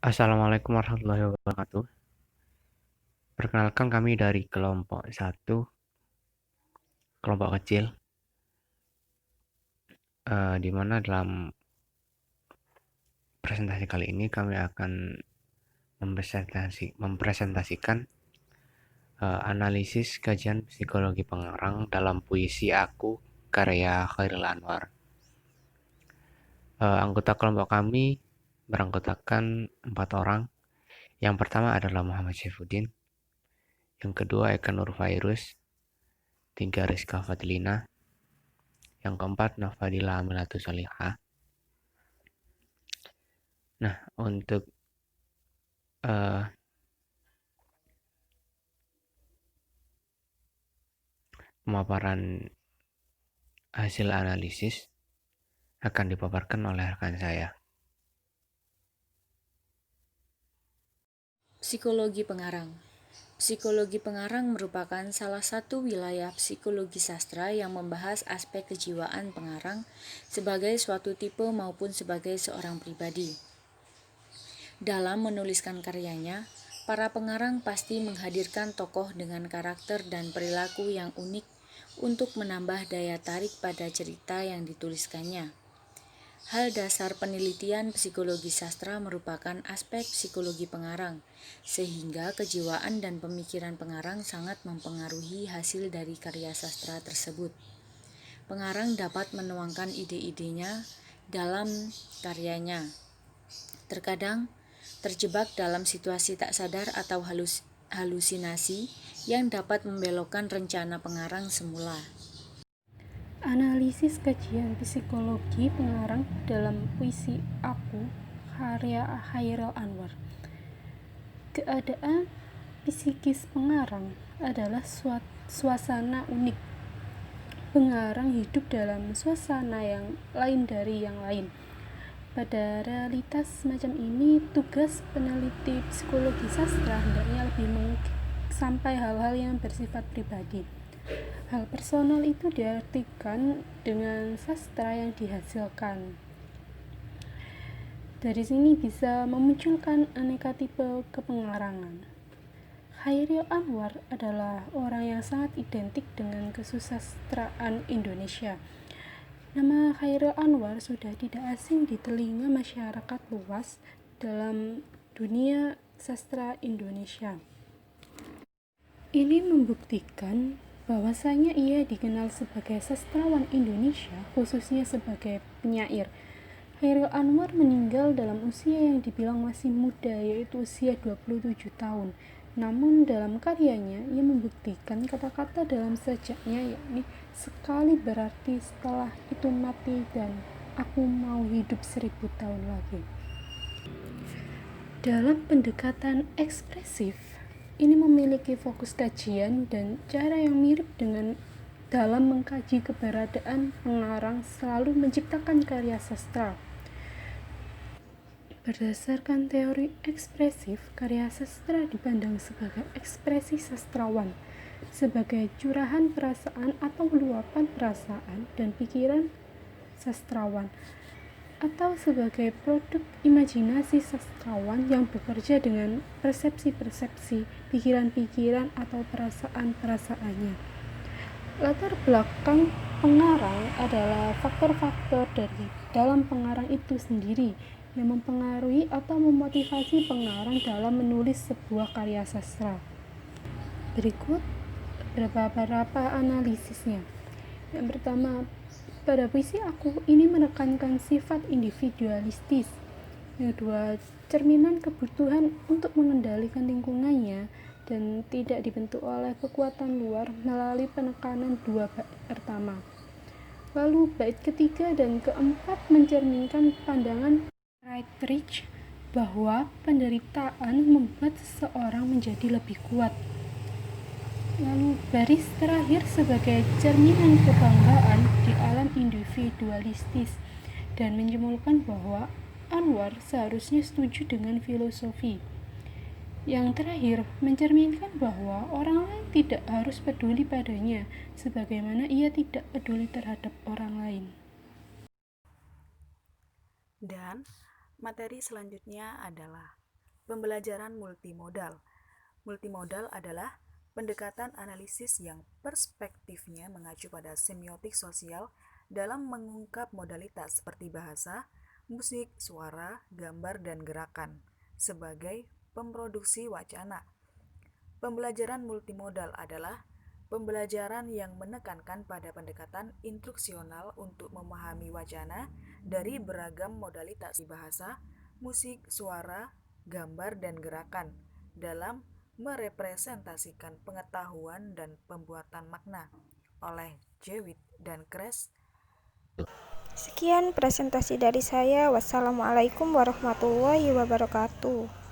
Assalamualaikum warahmatullahi wabarakatuh. Perkenalkan kami dari kelompok satu, kelompok kecil, di mana dalam presentasi kali ini kami akan mempresentasikan analisis kajian psikologi pengarang dalam puisi Aku karya Chairil Anwar. Anggota kelompok kami beranggotakan 4 orang. Yang pertama adalah Muhammad Syaifuddin, yang kedua Eka Nurfairuz, 3 Rizka Fadlina, yang keempat Nafadila Aminatu Salihah. Nah, untuk uh, pemaparan hasil analisis akan dipaparkan oleh rekan saya. Psikologi pengarang. Psikologi pengarang merupakan salah satu wilayah psikologi sastra yang membahas aspek kejiwaan pengarang sebagai suatu tipe maupun sebagai seorang pribadi. Dalam menuliskan karyanya, para pengarang pasti menghadirkan tokoh dengan karakter dan perilaku yang unik untuk menambah daya tarik pada cerita yang dituliskannya. Hal dasar penelitian psikologi sastra merupakan aspek psikologi pengarang, sehingga kejiwaan dan pemikiran pengarang sangat mempengaruhi hasil dari karya sastra tersebut. Pengarang dapat menuangkan ide-idenya dalam karyanya. Terkadang terjebak dalam situasi tak sadar atau halusinasi yang dapat membelokkan rencana pengarang semula. Analisis kajian psikologi pengarang dalam puisi Aku karya Chairil Anwar. Keadaan psikis pengarang adalah suasana unik. Pengarang hidup dalam suasana yang lain dari yang lain. Pada realitas semacam ini, tugas peneliti psikologi sastra hendaknya lebih sampai hal-hal yang bersifat pribadi. Hal personal itu diartikan dengan sastra yang dihasilkan. Dari sini bisa memunculkan aneka tipe kepengarangan. Chairil Anwar adalah orang yang sangat identik dengan kesusastraan Indonesia. Nama Chairil Anwar sudah tidak asing di telinga masyarakat luas dalam dunia sastra Indonesia. Ini membuktikan bahwasanya ia dikenal sebagai sastrawan Indonesia, khususnya sebagai penyair. Chairil Anwar meninggal dalam usia yang dibilang masih muda, yaitu usia 27 tahun. Namun dalam karyanya, ia membuktikan kata-kata dalam sajaknya, yakni sekali berarti setelah itu mati dan aku mau hidup 1000 tahun lagi. Dalam pendekatan ekspresif, ini memiliki fokus kajian dan cara yang mirip dengan dalam mengkaji keberadaan pengarang selalu menciptakan karya sastra. Berdasarkan teori ekspresif, karya sastra dipandang sebagai ekspresi sastrawan, sebagai curahan perasaan atau luapan perasaan dan pikiran sastrawan, atau sebagai produk imajinasi sastrawan yang bekerja dengan persepsi-persepsi, pikiran-pikiran atau perasaan-perasaannya. Latar belakang pengarang adalah faktor-faktor dari dalam pengarang itu sendiri yang mempengaruhi atau memotivasi pengarang dalam menulis sebuah karya sastra. Berikut beberapa analisisnya. Yang pertama, pada puisi Aku ini menekankan sifat individualistis. Yang kedua, cerminan kebutuhan untuk mengendalikan lingkungannya dan tidak dibentuk oleh kekuatan luar melalui penekanan dua bait pertama. Lalu bait ketiga dan keempat mencerminkan pandangan Friedrich bahwa penderitaan membuat seseorang menjadi lebih kuat. Lalu baris terakhir sebagai cerminan kebanggaan di alam individualistis dan menyimpulkan bahwa Anwar seharusnya setuju dengan filosofi. Yang terakhir mencerminkan bahwa orang lain tidak harus peduli padanya sebagaimana ia tidak peduli terhadap orang lain. Dan materi selanjutnya adalah Pembelajaran multimodal. Multimodal adalah pendekatan analisis yang perspektifnya mengacu pada semiotik sosial dalam mengungkap modalitas seperti bahasa, musik, suara, gambar, dan gerakan sebagai pemproduksi wacana. Pembelajaran multimodal adalah pembelajaran yang menekankan pada pendekatan instruksional untuk memahami wacana dari beragam modalitas bahasa, musik, suara, gambar, dan gerakan dalam merepresentasikan pengetahuan dan pembuatan makna oleh Jewett dan Kress. Sekian presentasi dari saya. Wassalamualaikum warahmatullahi wabarakatuh.